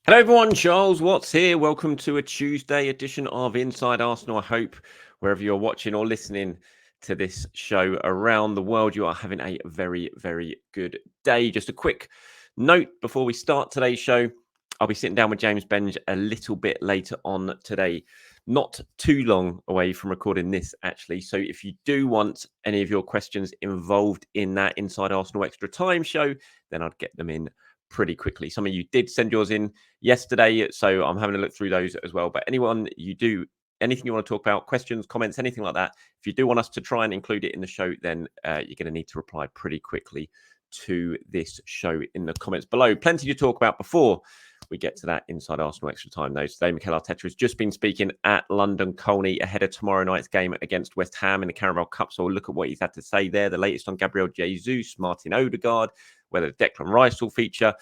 Hello, everyone. Charles Watts here. Welcome to a Tuesday edition of Inside Arsenal. I hope wherever you're watching or listening to this show around the world, you are having a very, very good day. Just a quick note before we start today's show. I'll be sitting down with James Benge a little bit later on today, not too long away from recording this, actually. So if you do want any of your questions involved in that Inside Arsenal Extra Time show, then I'd get them in pretty quickly. Some of you did send yours in yesterday, so I'm having a look through those as well. But anything you want to talk about, questions, comments, anything like that, if you do want us to try and include it in the show, then you're going to need to reply pretty quickly to this show in the comments below. Plenty to talk about before we get to that Inside Arsenal Extra Time, though. Today, Mikel Arteta has just been speaking at London Colney ahead of tomorrow night's game against West Ham in the Carabao Cup. So we'll look at what he's had to say there. The latest on Gabriel Jesus, Martin Odegaard, whether Declan Rice will feature,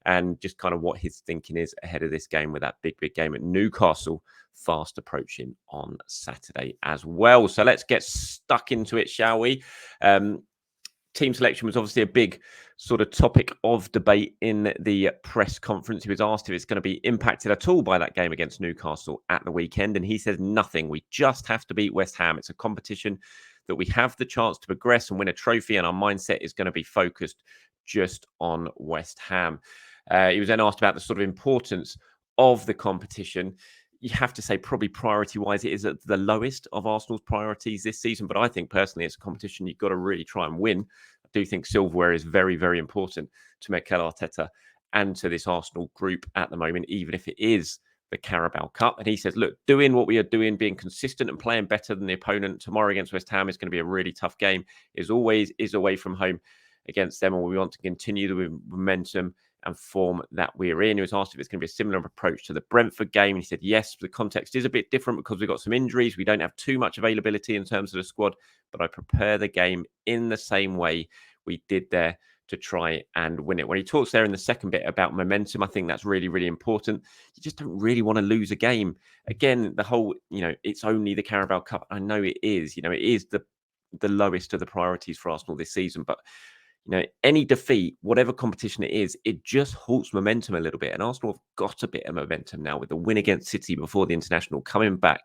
and just kind of what his thinking is ahead of this game with that big game at Newcastle fast approaching on Saturday as well. So let's get stuck into it, shall we? Team selection was obviously a big sort of topic of debate in the press conference. He was asked if it's going to be impacted at all by that game against Newcastle at the weekend, and he says nothing. We just have to beat West Ham. It's a competition that we have the chance to progress and win a trophy, and our mindset is going to be focused just on West Ham. He was then asked about the sort of importance of the competition. You have to say probably priority-wise, it is at the lowest of Arsenal's priorities this season. But I think personally, it's a competition you've got to really try and win. I do think silverware is very, very important to Mikel Arteta and to this Arsenal group at the moment, even if it is the Carabao Cup. And he says, look, doing what we are doing, being consistent and playing better than the opponent tomorrow against West Ham is going to be a really tough game. Is always is away from home against them, and we want to continue the momentum and form that we're in. He was asked if it's going to be a similar approach to the Brentford game, and he said yes. The context is a bit different because we've got some injuries. We don't have too much availability in terms of the squad, but I prepare the game in the same way we did there to try and win it. When he talks there in the second bit about momentum, I think that's really, really important. You just don't really want to lose a game. Again, the whole, it's only the Carabao Cup. I know it is, it is the lowest of the priorities for Arsenal this season, but any defeat, whatever competition it is, it just halts momentum a little bit. And Arsenal have got a bit of momentum now with the win against City before the international, coming back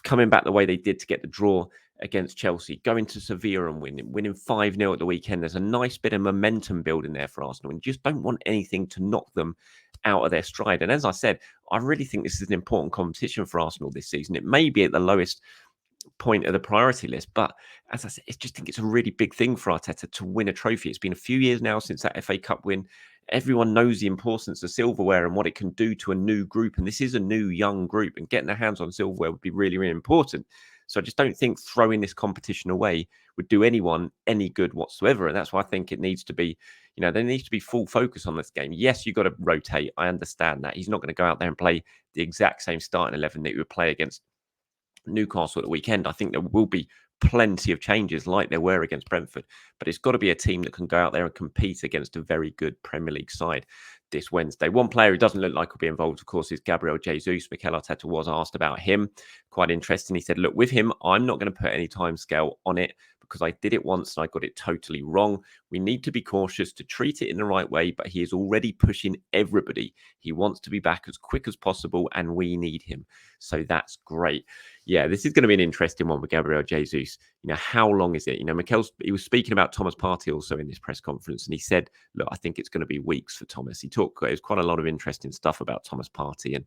the way they did to get the draw against Chelsea, going to Sevilla and winning 5-0 at the weekend. There's a nice bit of momentum building there for Arsenal, and you just don't want anything to knock them out of their stride. And as I said, I really think this is an important competition for Arsenal this season. It may be at the lowest point of the priority list, but as I said, I just think it's a really big thing for Arteta to win a trophy. It's been a few years now since that FA Cup win. Everyone knows the importance of silverware and what it can do to a new group, and this is a new young group, and getting their hands on silverware would be really, really important. So I just don't think throwing this competition away would do anyone any good whatsoever, and that's why I think it needs to be, there needs to be full focus on this game. Yes, you've got to rotate. I understand that. He's not going to go out there and play the exact same starting 11 that he would play against Newcastle at the weekend. I think there will be plenty of changes like there were against Brentford, but it's got to be a team that can go out there and compete against a very good Premier League side this Wednesday. One player who doesn't look like will be involved, of course, is Gabriel Jesus. Mikel Arteta was asked about him. Quite interesting. He said, look, with him, I'm not going to put any timescale on it because I did it once and I got it totally wrong. We need to be cautious to treat it in the right way, but he is already pushing everybody. He wants to be back as quick as possible and we need him. So that's great. Yeah, this is going to be an interesting one with Gabriel Jesus. How long is it? He was speaking about Thomas Partey also in this press conference, and he said, look, I think it's going to be weeks for Thomas. There's quite a lot of interesting stuff about Thomas Partey and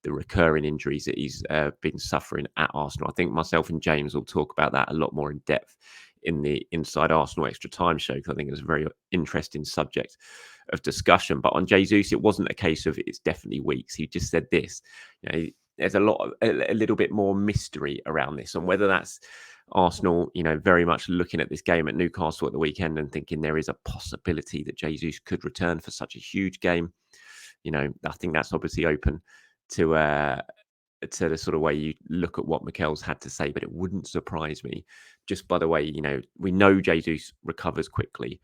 the recurring injuries that he's been suffering at Arsenal. I think myself and James will talk about that a lot more in depth in the Inside Arsenal Extra Time show, because I think it's a very interesting subject of discussion. But on Jesus, it wasn't a case of it's definitely weeks. He just said this, there's a little bit more mystery around this, and whether that's Arsenal, very much looking at this game at Newcastle at the weekend and thinking there is a possibility that Jesus could return for such a huge game. I think that's obviously open to the sort of way you look at what Mikel's had to say, but it wouldn't surprise me just by the way, we know Jesus recovers quickly.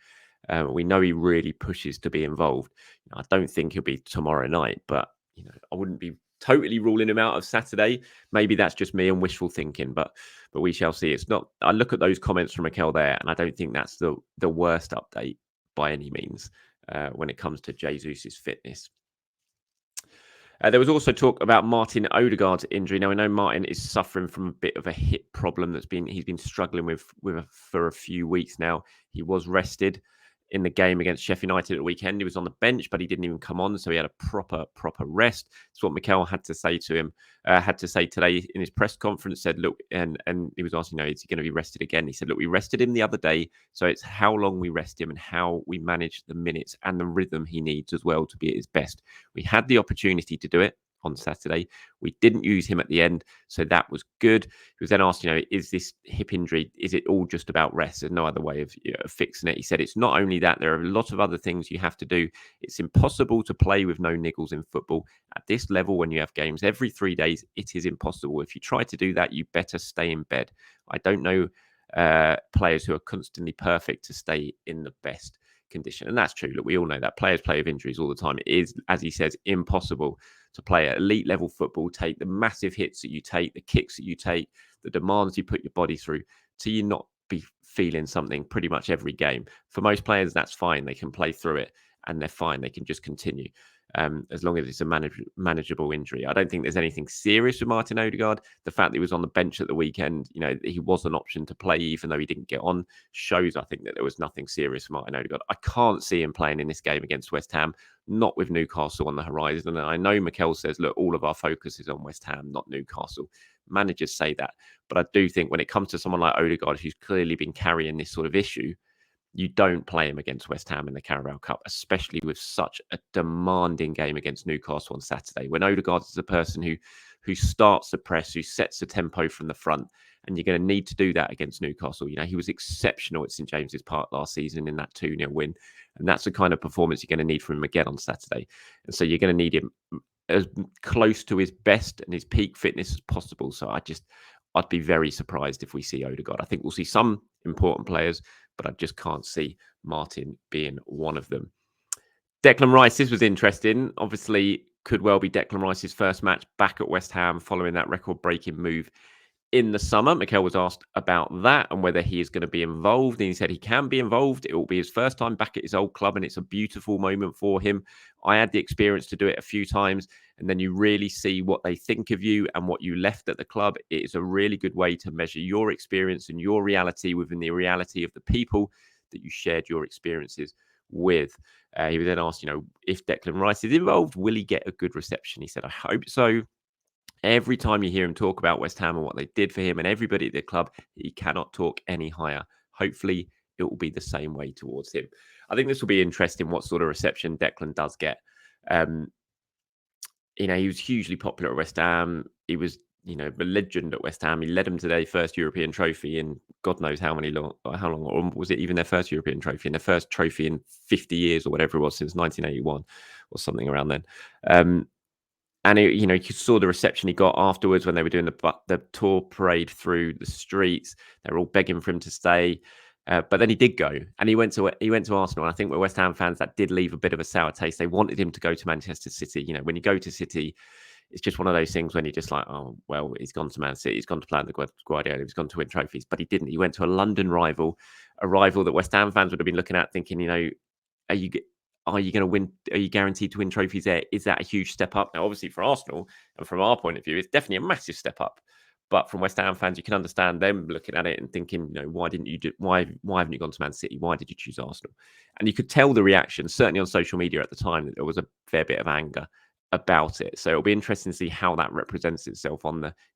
We know he really pushes to be involved. I don't think he'll be tomorrow night, but I wouldn't be totally ruling him out of Saturday. Maybe that's just me and wishful thinking, but we shall see. It's not. I look at those comments from Mikel there, and I don't think that's the worst update by any means when it comes to Jesus's fitness. There was also talk about Martin Odegaard's injury. Now, I know Martin is suffering from a bit of a hip problem he's been struggling with for a few weeks now. He was rested in the game against Sheffield United at the weekend. He was on the bench, but he didn't even come on, so he had a proper rest. That's what Mikel had to say to him. Had to say today in his press conference. Said, look, and he was asked, is he going to be rested again? He said, look, we rested him the other day, so it's how long we rest him and how we manage the minutes and the rhythm he needs as well to be at his best. We had the opportunity to do it on Saturday. We didn't use him at the end, so that was good. He was then asked, is this hip injury, is it all just about rest? There's no other way of fixing it. He said it's not only that, there are a lot of other things you have to do. It's impossible to play with no niggles in football. At this level, when you have games every 3 days, it is impossible. If you try to do that, you better stay in bed. I don't know players who are constantly perfect to stay in the best condition. And that's true. Look, we all know that players play with injuries all the time. It is, as he says, impossible to play at elite level football, take the massive hits that you take, the kicks that you take, the demands you put your body through, to you not be feeling something pretty much every game. For most players, that's fine. They can play through it and they're fine. They can just continue. As long as it's a manageable injury. I don't think there's anything serious with Martin Odegaard. The fact that he was on the bench at the weekend, he was an option to play even though he didn't get on, shows, I think, that there was nothing serious for Martin Odegaard. I can't see him playing in this game against West Ham, not with Newcastle on the horizon. And I know Mikel says, look, all of our focus is on West Ham, not Newcastle. Managers say that. But I do think when it comes to someone like Odegaard, who's clearly been carrying this sort of issue, you don't play him against West Ham in the Carabao Cup, especially with such a demanding game against Newcastle on Saturday. When Odegaard is the person who starts the press, who sets the tempo from the front, and you're going to need to do that against Newcastle. He was exceptional at St James's Park last season in that 2-0 win, and that's the kind of performance you're going to need from him again on Saturday. And so you're going to need him as close to his best and his peak fitness as possible. So I'd be very surprised if we see Odegaard. I think we'll see some important players, but I just can't see Martin being one of them. Declan Rice, this was interesting. Obviously, could well be Declan Rice's first match back at West Ham following that record-breaking move in the summer. Mikel was asked about that and whether he is going to be involved. And he said he can be involved. It will be his first time back at his old club, and it's a beautiful moment for him. I had the experience to do it a few times, and then you really see what they think of you and what you left at the club. It is a really good way to measure your experience and your reality within the reality of the people that you shared your experiences with. He was then asked, if Declan Rice is involved, will he get a good reception? He said, I hope so. Every time you hear him talk about West Ham and what they did for him and everybody at the club, he cannot talk any higher. Hopefully, it will be the same way towards him. I think this will be interesting what sort of reception Declan does get. He was hugely popular at West Ham. He was, a legend at West Ham. He led them to their first European trophy in God knows how long, or was it even their first European trophy? And their first trophy in 50 years or whatever it was, since 1981 or something around then. And you saw the reception he got afterwards when they were doing the tour parade through the streets. They were all begging for him to stay, but then he did go, and he went to Arsenal. And I think with West Ham fans, that did leave a bit of a sour taste. They wanted him to go to Manchester City. When you go to City, it's just one of those things when you're just like, oh well, he's gone to Man City, he's gone to play under Guardiola, he's gone to win trophies, but he didn't. He went to a London rival, a rival that West Ham fans would have been looking at, thinking, are you going to win? Are you guaranteed to win trophies there? Is that a huge step up? Now, obviously, for Arsenal and from our point of view, it's definitely a massive step up. But from West Ham fans, you can understand them looking at it and thinking, why didn't you why haven't you gone to Man City? Why did you choose Arsenal? And you could tell the reaction, certainly on social media at the time, that there was a fair bit of anger about it. So it'll be interesting to see how that represents itself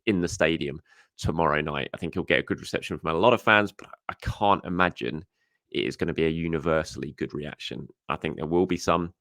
in the stadium tomorrow night. I think he'll get a good reception from a lot of fans, but I can't imagine it is going to be a universally good reaction. I think there will be some,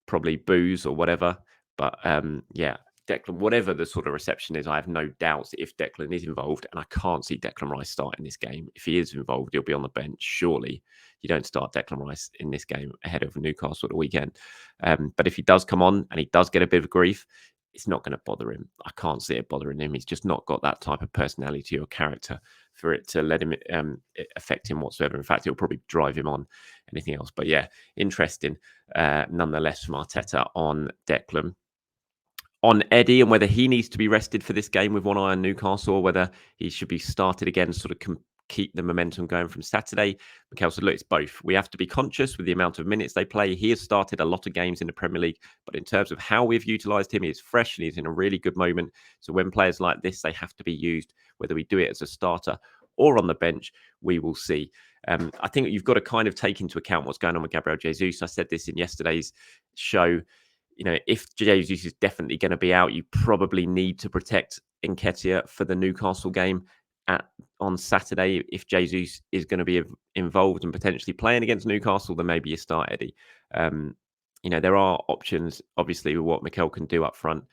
probably boos or whatever. But Declan, whatever the sort of reception is, I have no doubts if Declan is involved, and I can't see Declan Rice starting this game. If he is involved, he'll be on the bench. Surely you don't start Declan Rice in this game ahead of Newcastle at the weekend. But if he does come on and he does get a bit of grief, it's not going to bother him. I can't see it bothering him. He's just not got that type of personality or character for it to let him affect him whatsoever. In fact, it'll probably drive him on anything else. But yeah, interesting nonetheless from Arteta on Declan. On Eddie and whether he needs to be rested for this game with one eye on Newcastle, or whether he should be started again, sort of keep the momentum going from Saturday? Mikel said, look, it's both. We have to be conscious with the amount of minutes they play. He has started a lot of games in the Premier League, but in terms of how we've utilised him, he's fresh and he's in a really good moment. So when players like this, they have to be used, whether we do it as a starter or on the bench, we will see. I think you've got to kind of take into account what's going on with Gabriel Jesus. I said this in yesterday's show. If Jesus is definitely going to be out, you probably need to protect Nketiah for the Newcastle game on Saturday. If Jesus is going to be involved and potentially playing against Newcastle, then maybe you start Eddie. There are options, obviously, with what Mikel can do up front.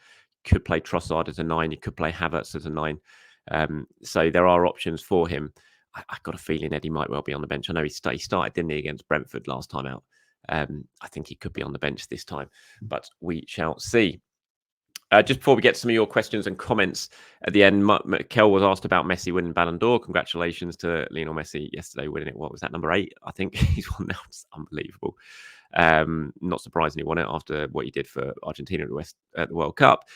Could play Trossard as a 9. You could play Havertz as a 9. So there are options for him. I got a feeling Eddie might well be on the bench. I know he started, didn't he, against Brentford last time out. I think he could be on the bench this time, but we shall see. Just before we get to some of your questions and comments at the end, Mikel was asked about Messi winning Ballon d'Or. Congratulations to Lionel Messi yesterday winning it. What was that, number 8? I think he's won now. It's unbelievable. Not surprising he won it after what he did for Argentina at the World Cup.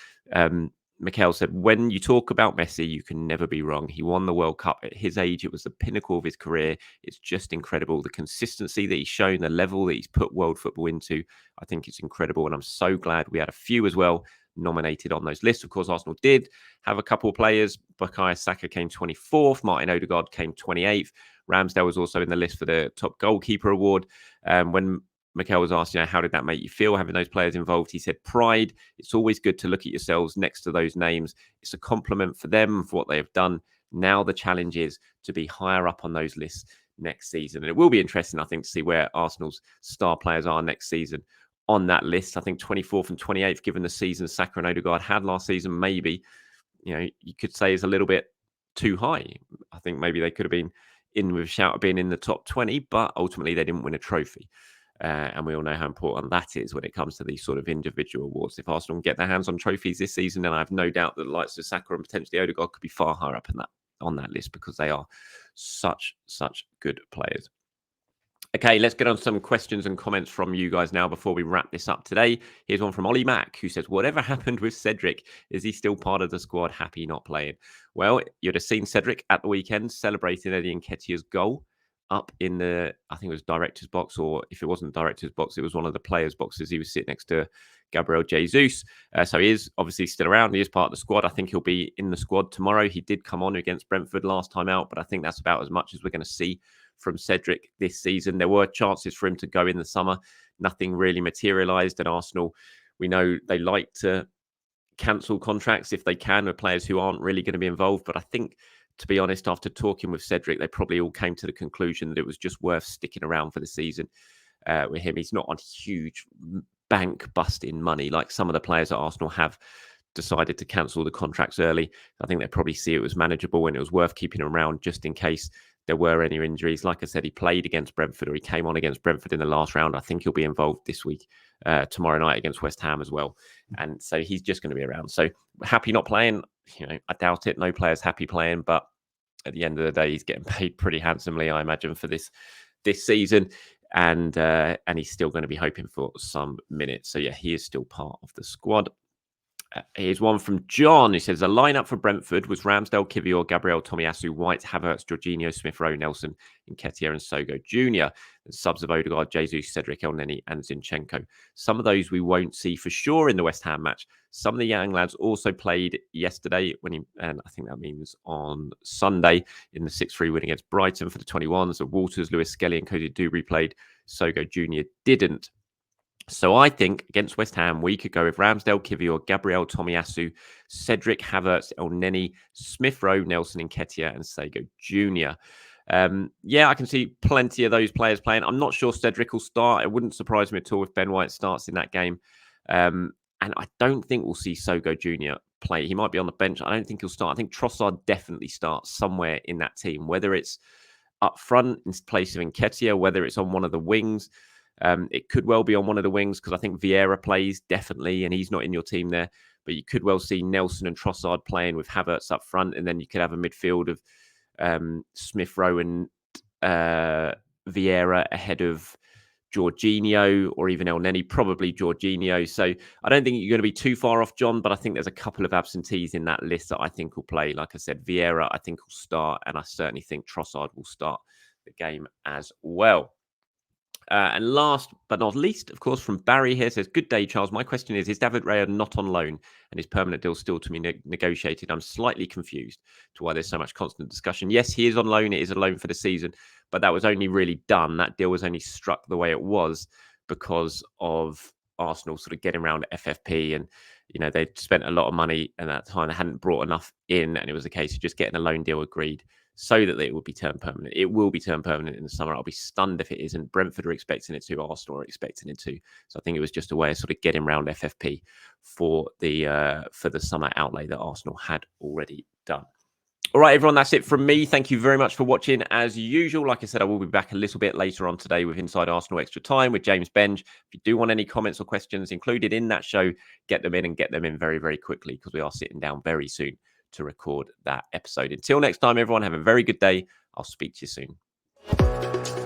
Mikel said, when you talk about Messi, you can never be wrong. He won the World Cup at his age. It was the pinnacle of his career. It's just incredible. The consistency that he's shown, the level that he's put world football into, I think it's incredible. And I'm so glad we had a few as well nominated on those lists. Of course, Arsenal did have a couple of players. Bukayo Saka came 24th. Martin Odegaard came 28th. Ramsdale was also in the list for the top goalkeeper award. When Mikel was asked, how did that make you feel having those players involved? He said, pride. It's always good to look at yourselves next to those names. It's a compliment for them for what they have done. Now the challenge is to be higher up on those lists next season. And it will be interesting, I think, to see where Arsenal's star players are next season on that list. I think 24th and 28th, given the season Saka and Odegaard had last season, maybe, you could say is a little bit too high. I think maybe they could have been in with a shout of being in the top 20, but ultimately they didn't win a trophy. And we all know how important that is when it comes to these sort of individual awards. If Arsenal can get their hands on trophies this season, then I have no doubt that the likes of Saka and potentially Odegaard could be far higher up on that list because they are such good players. Okay, let's get on to some questions and comments from you guys now before we wrap this up today. Here's one from Ollie Mack, who says, whatever happened with Cedric? Is he still part of the squad? Happy not playing? Well, you'd have seen Cedric at the weekend celebrating Eddie Nketiah's goal up in the, I think it was director's box, or if it wasn't director's box, it was one of the players' boxes. He was sitting next to Gabriel Jesus. So he is obviously still around. He is part of the squad. I think he'll be in the squad tomorrow. He did come on against Brentford last time out, but I think that's about as much as we're going to see from Cedric this season. There were chances for him to go in the summer. Nothing really materialised. And Arsenal, we know they like to cancel contracts if they can with players who aren't really going to be involved. But I think, to be honest, after talking with Cedric, they probably all came to the conclusion that it was just worth sticking around for the season with him. He's not on huge bank busting money like some of the players at Arsenal have decided to cancel the contracts early. I think they probably see it was manageable and it was worth keeping him around just in case there were any injuries. Like I said, he played against Brentford, or he came on against Brentford in the last round. I think he'll be involved this week, tomorrow night against West Ham as well. And so he's just going to be around. So happy not playing, I doubt it. No player's happy playing, but at the end of the day, he's getting paid pretty handsomely, I imagine, for this season. And he's still going to be hoping for some minutes. So yeah, he is still part of the squad. Here's one from John. He says, the lineup for Brentford was Ramsdale, Kivior, Gabriel, Tomiyasu, White, Havertz, Jorginho, Smith-Rowe, Nelson, Nketiah, and Sogo Jr. And subs of Odegaard, Jesus, Cedric, Elneny, and Zinchenko. Some of those we won't see for sure in the West Ham match. Some of the young lads also played yesterday, and I think that means on Sunday, in the 6-3 win against Brighton for the 21s. So Walters, Lewis Skelly, and Cody Dubry played. Sogo Jr. didn't. So I think against West Ham, we could go with Ramsdale, Kivior, Gabriel, Tomiyasu, Cedric, Havertz, Elneny, Smith-Rowe, Nelson, Nketiah, and Sogo Jr. I can see plenty of those players playing. I'm not sure Cedric will start. It wouldn't surprise me at all if Ben White starts in that game. And I don't think we'll see Sogo Jr. play. He might be on the bench. I don't think he'll start. I think Trossard definitely starts somewhere in that team, whether it's up front in place of Nketiah, whether it's on one of the wings. It could well be on one of the wings because I think Vieira plays definitely, and he's not in your team there. But you could well see Nelson and Trossard playing with Havertz up front, and then you could have a midfield of Smith-Rowe and Vieira ahead of Jorginho or even El Neni, probably Jorginho. So I don't think you're going to be too far off, John, but I think there's a couple of absentees in that list that I think will play. Like I said, Vieira, I think will start, and I certainly think Trossard will start the game as well. And last but not least, of course, from Barry here says, "Good day, Charles. My question is David Raya not on loan and his permanent deal still to be negotiated? I'm slightly confused to why there's so much constant discussion. Yes, he is on loan. It is a loan for the season, but that was only really done. That deal was only struck the way it was because of Arsenal sort of getting around FFP, and they'd spent a lot of money at that time. They hadn't brought enough in, and it was a case of just getting a loan deal agreed so that it would be turned permanent. It will be turned permanent in the summer. I'll be stunned if it isn't. Brentford are expecting it to. Arsenal are expecting it to. So I think it was just a way of sort of getting around FFP for the summer outlay that Arsenal had already done. All right, everyone, that's it from me. Thank you very much for watching. As usual, like I said, I will be back a little bit later on today with Inside Arsenal Extra Time with James Benge. If you do want any comments or questions included in that show, get them in and get them in very, very quickly, because we are sitting down very soon to record that episode. Until next time, everyone, have a very good day. I'll speak to you soon.